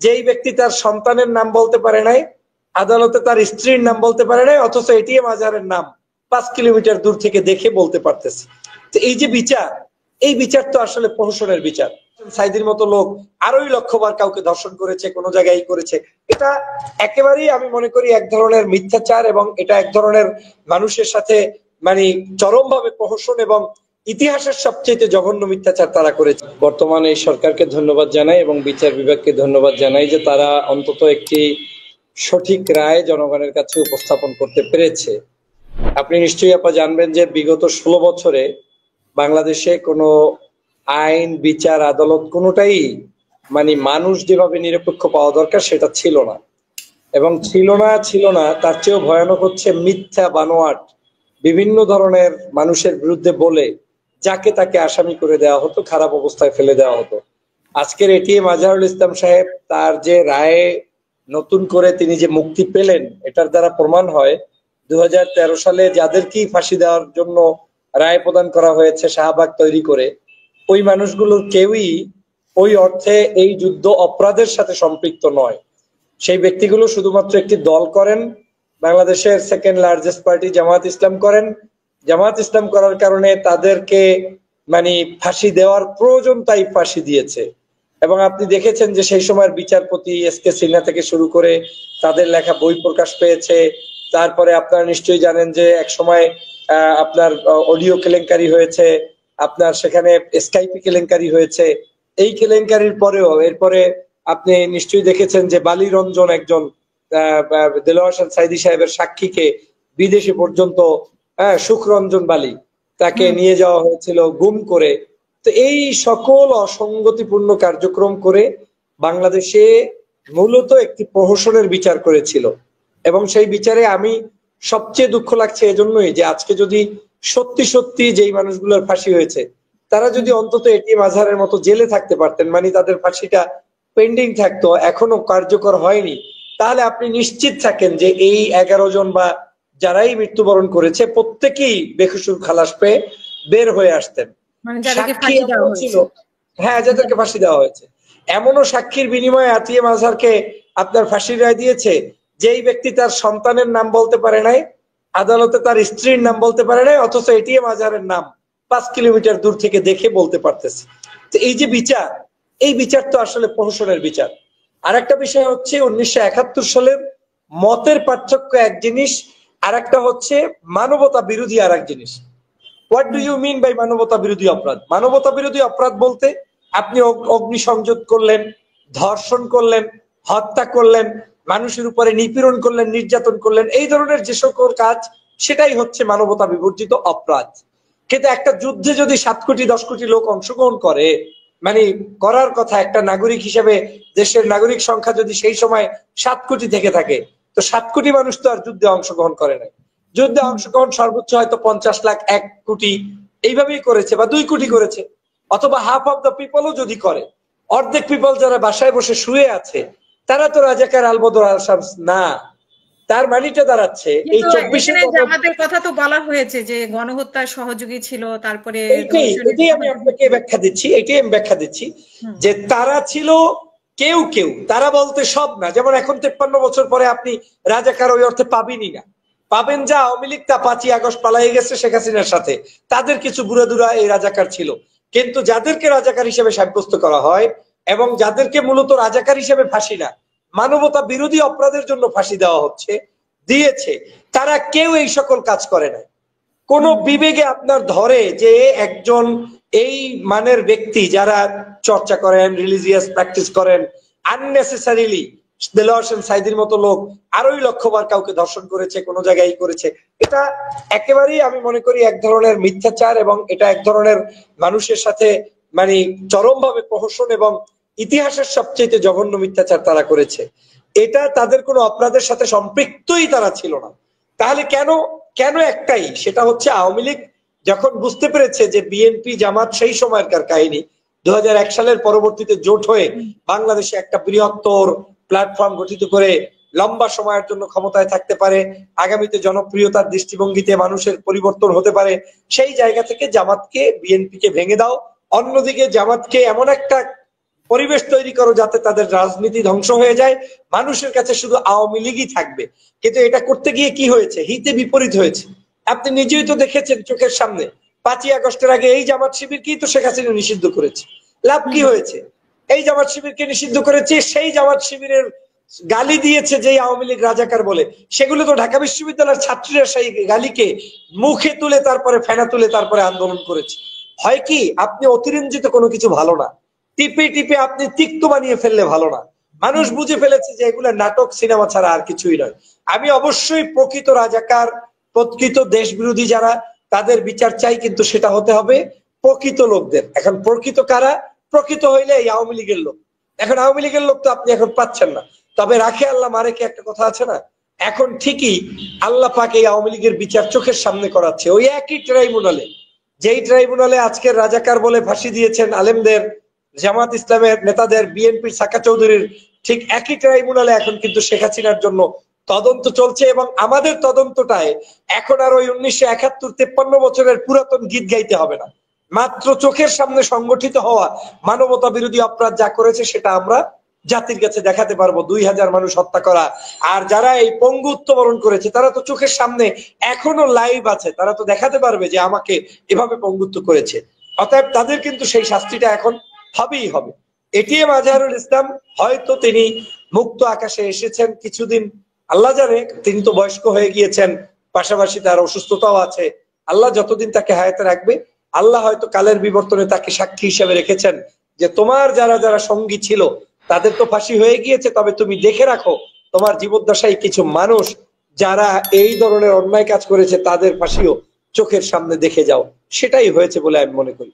যেই ব্যক্তি তার সন্তানের নাম বলতে পারে নাই, আদালতে তার স্ত্রীর নাম বলতে পারে নাই, অথচ এটিএম আজহারের নাম 5 কিলোমিটার দূর থেকে দেখে বলতে পারতেছে। তো এই যে বিচার, এই বিচার তো আসলে প্রহসনের বিচার। সাইদির মতো লোক আরোই লক্ষবার কাউকে ধর্ষণ করেছে, কোনো জায়গায় করেছে। এটা একেবারেই আমি মনে করি এক ধরনের মিথ্যাচার, এবং এটা এক ধরনের মানুষের সাথে মানে চরমভাবে প্রহসন এবং ইতিহাসের সবচেয়ে জঘন্য মিথ্যাচার তারা করেছে। বর্তমানে এই সরকারকে ধন্যবাদ জানাই এবং বিচার বিভাগকে ধন্যবাদ জানাই যে তারা অন্তত একটি সঠিক রায় জনগণের কাছে উপস্থাপন করতে পেরেছে। আপনি নিশ্চয়ই আপা জানবেন যে বিগত 16 বছরে বাংলাদেশে কোনো আইন, বিচার, আদালত কোনোটাই মানে মানুষ যেভাবে নিরপেক্ষ পাওয়া দরকার সেটা ছিল না। এবং ছিল না তার চেয়েও ভয়ানক হচ্ছে মিথ্যা বানোয়াট বিভিন্ন ধরনের মানুষের বিরুদ্ধে বলে যাকে তাকে আসামি করে দেওয়া হতো, খারাপ অবস্থায় ফেলে দেওয়া হতো। আজকের এটিএম আজহারুল ইসলাম সাহেব তার যে রায়ে নতুন করে তিনি যে মুক্তি পেলেন, এটার দ্বারা প্রমাণ হয় 2013 সালে যাদেরকেই ফাঁসি দেওয়ার জন্য রায় প্রদান করা হয়েছে শাহবাগ তৈরি করে, ওই মানুষগুলোর কেউই ওই অর্থে এই যুদ্ধ অপরাধের সাথে সম্পৃক্ত নয়। সেই ব্যক্তিগুলো শুধুমাত্র একটি দল করেন, বাংলাদেশের সেকেন্ড লার্জেস্ট পার্টি জামাত ইসলাম করেন। জামাত ইসলাম করার কারণে তাদেরকে মানে ফাঁসি দেওয়ার প্রয়োজন, তাই ফাঁসি দিয়েছে। এবং আপনি দেখেছেন যে সেই সময়ের বিচারপতি এস.কে. সিনহা থেকে শুরু করে তাদের লেখা বই প্রকাশ পেয়েছে। তারপরে আপনারা নিশ্চয়ই জানেন যে এক সময় আপনার অডিও কেলেঙ্কারি হয়েছে, আপনার সেখানে স্কাইপি কেলেঙ্কারি হয়েছে। এই কেলেঙ্কারির পরেও এরপরে আপনি নিশ্চয়ই দেখেছেন যে বালি রঞ্জন, একজন দেলোয়ার হোসেন সাইদি সাহেবের সাক্ষীকে বিদেশে পর্যন্ত, সুখরঞ্জন বালি, তাকে নিয়ে যাওয়া হয়েছিল গুম করে। তো এই সকল অসঙ্গতিপূর্ণ কার্যক্রম করে বাংলাদেশে মূলত একটি প্রহসনের বিচার করেছিল। এবং সেই বিচারে আমি সবচেয়ে দুঃখ লাগছে এজন্যই যে আজকে যদি সত্যি সত্যি যেই মানুষগুলোর ফাঁসি হয়েছে তারা যদি অন্তত এটিএম আজহারের মতো জেলে থাকতে পারতেন, মানে তাদের ফাঁসিটা পেন্ডিং থাকতো, এখনো কার্যকর হয়নি, তাহলে আপনি নিশ্চিত থাকেন যে এই 11 জন বা যারাই মৃত্যুবরণ করেছে প্রত্যেকেই বেকসুর খালাস পেয়ে বের হয়ে আসতেন। সাক্ষী ছিল, হ্যাঁ, যাদেরকে ফাঁসি দেওয়া হয়েছে। এমনও সাক্ষীর বিনিময়ে এটিএম আজহারকে আপনার ফাঁসির রায় দিয়েছে যেই ব্যক্তি তার সন্তানের নাম বলতে পারে নাই, আদালতে তার স্ত্রীর নাম বলতে পারে নাই, অথচ এটিএম আজহারের নাম 5 কিলোমিটার দূর থেকে দেখে বলতে পারতেছে। তো এই যে বিচার, এই বিচার তো আসলে প্রহসনের বিচার। আর একটা বিষয় হচ্ছে 1971 সালের মতের পার্থক্য এক জিনিস, আর একটা হচ্ছে মানবতা বিরোধী আর এক জিনিস। What do you mean by মানবতা বিরোধী অপরাধ? মানবতা বিরোধী অপরাধ বলতে আপনি অগ্নিসংযোগ করলেন, ধর্ষণ করলেন, হত্যা করলেন, মানুষের উপরে নিপীড়ন করলেন, নির্যাতন করলেন, এই ধরনের যে সকল কাজ, সেটাই হচ্ছে মানবতা বিবর্জিত অপরাধ। কিন্তু একটা যুদ্ধে যদি 7 কোটি 10 কোটি লোক অংশগ্রহণ করে, মানে করার কথা একটা নাগরিক হিসেবে, দেশের নাগরিক সংখ্যা যদি সেই সময় 7 কোটি থেকে থাকে, তো 7 কোটি মানুষ তো আর যুদ্ধে অংশগ্রহণ করে নাই। যুদ্ধে অংশগ্রহণ সর্বোচ্চ হয়তো 50 লাখ, 1 কোটি এইভাবেই করেছে, বা 2 কোটি করেছে, অথবা হাফ অফ দ্য পিপলও যদি করে। অর্ধেক পিপল যারা বাসায় বসে শুয়ে আছে তারা তো রাজাকার আলবদর আল শামস না। তার মানিটা দাঁড়াচ্ছে এই 24 জামাতের কথা তো বলা হয়েছে যে গণহত্যার সহযোগী ছিল। তারপরে এটাই আমি আপনাকে ব্যাখ্যা দিচ্ছি যে তারা ছিল কেউ কেউ, তারা বলতে সব না। যেমন এখন 53 বছর পরে আপনি রাজাকার ওই অর্থে পাবেনই না। পাবেন যা আওয়ামী লীগ তা 5ই আগস্ট পালিয়ে গেছে শেখ হাসিনার সাথে, তাদের কিছু বুড়াদুরা এই রাজাকার ছিল। কিন্তু যাদেরকে রাজাকার হিসেবে সাব্যস্ত করা হয় এবং যাদেরকে মূলত রাজাকার হিসেবে ফাঁসি না, মানবতা বিরোধী অপরাধের জন্য ফাঁসি দেওয়া দিয়েছে, তারা কেউ এই সকল কাজ করে না। কোন বিবেকে আপনার ধরে যে একজন এই মানের ব্যক্তি যারা চর্চা করেন, রিলিজিয়াস প্র্যাকটিস করেন, আননেসেসারিলি দেলোয়ার হোসেন সাইদির মতো লোক আরোই লক্ষবার কাউকে ধর্ষণ করেছে, কোনো জায়গায় করেছে, এটা একেবারেই আমি মনে করি এক ধরনের মিথ্যাচার, এবং এটা এক ধরনের মানুষের সাথে মানে চরমভাবে প্রহসন এবং ইতিহাসের সবচেয়ে জঘন্য মিথ্যাচার তারা করেছে। এটা তাদের কোনো অপরাধের সাথে সম্পৃক্তই তারা ছিল না। তাহলে কেন একটাই, সেটা হচ্ছে আওয়ামী লীগ যখন বুঝতে পেরেছে যে বিএনপি জামাত সেই সময়কার কাহিনী, 2001 সালের পরবর্তীতে জোট হয়ে বাংলাদেশে একটা বৃহত্তর প্ল্যাটফর্ম গঠিত করে লম্বা সময়ের জন্য ক্ষমতায় থাকতে পারে, আগামীতে জনপ্রিয়তার দৃষ্টিভঙ্গিতে মানুষের পরিবর্তন হতে পারে, সেই জায়গা থেকে জামাতকে, বিএনপিকে ভেঙে দাও। অন্যদিকে জামাতকে এমন একটা পরিবেশ তৈরি করো যাতে তাদের রাজনীতি ধ্বংস হয়ে যায়, মানুষের কাছে শুধু আওয়ামী লীগই থাকবে। কিন্তু এটা করতে গিয়ে কি হয়েছে, হিতে বিপরীত হয়েছে। আপনি নিজেই তো দেখেছেন চোখের সামনে, 5ই আগস্টের আগে এই জামাত শিবিরকেই তো শেখ হাসিনা নিষিদ্ধ করেছে। লাভ কি হয়েছে? এই জামাত শিবিরকে নিষিদ্ধ করেছে, সেই জামাত শিবিরের গালি দিয়েছে যে আওয়ামী লীগ রাজাকার বলে, সেগুলো তো ঢাকা বিশ্ববিদ্যালয়ের ছাত্রীরা সেই গালিকে মুখে তুলে তারপরে ফেনা তুলে তারপরে আন্দোলন করেছে। হয় কি, আপনি অতিরঞ্জিত কোনো কিছু ভালো না, টিপে টিপে আপনি তিক্ত বানিয়ে ফেললে ভালো না। মানুষ বুঝে ফেলেছে যে এগুলো নাটক সিনেমা ছাড়া আর কিছুই নয়। আমি অবশ্যই প্রকৃত রাজাকার, প্রকৃত দেশ বিরোধী যারা, তাদের বিচার চাই, কিন্তু সেটা হতে হবে প্রকৃত লোকদের। এখন প্রকৃত কারা? প্রকৃত হইলে এই আওয়ামী লীগের লোক। এখন আওয়ামী লীগের লোক তো আপনি এখন পাচ্ছেন না, তবে রাখে আল্লাহ মারে কি একটা কথা আছে না, এখন ঠিকই আল্লাহ পাক এই আওয়ামী লীগের বিচার চোখের সামনে করাচ্ছে। ওই একই ট্রাইব্যুনালে, যেই ট্রাইব্যুনালে আজকের রাজাকার বলে ফাঁসি দিয়েছেন আলেমদের, জামাত ইসলামের নেতাদের, বিএনপির সাকা চৌধুরীর, ঠিক একই ট্রাইব্যুনালে এখন কিন্তু শেখ হাসিনার জন্য তদন্ত চলছে। এবং আমাদের তদন্তটায় এখন আর ওই 1971-53 বছরের পুরাতন গীত গাইতে হবে না। মাত্র চোখের সামনে সংগঠিত হওয়া মানবতা বিরোধী অপরাধ যা করেছে সেটা আমরা জাতির কাছে দেখাতে পারবো। 2000 মানুষ হত্যা করা, আর যারা এই পঙ্গুত্ব বরণ করেছে তারা তো চোখের সামনে এখনো লাইভ আছে, তারা তো দেখাতে পারবে যে আমাকে এভাবে পঙ্গুত্ব করেছে। অতএব তাদের কিন্তু সেই শাস্তিটা এখন হবেই হবে। এটিএম আজহারুল ইসলাম হয়তো তিনি মুক্ত আকাশে এসেছেন কিছুদিন, আল্লাহ জানে, তিনি তো বয়স্ক হয়ে গিয়েছেন, পাশাপাশি তার অসুস্থতাও আছে। আল্লাহ যতদিন তাকে হায়াতে রাখবে, আল্লাহ হয়তো কালের বিবর্তনে তাকে সাক্ষী হিসেবে রেখেছেন যে তোমার যারা যারা সঙ্গী ছিল তাদের তো ফাঁসি হয়ে গিয়েছে, তবে তুমি দেখে রাখো তোমার জীবদ্দশায় কিছু মানুষ যারা এই ধরনের অন্যায় কাজ করেছে তাদের ফাঁসিও চোখের সামনে দেখে যাও। সেটাই হয়েছে বলে আমি মনে করি।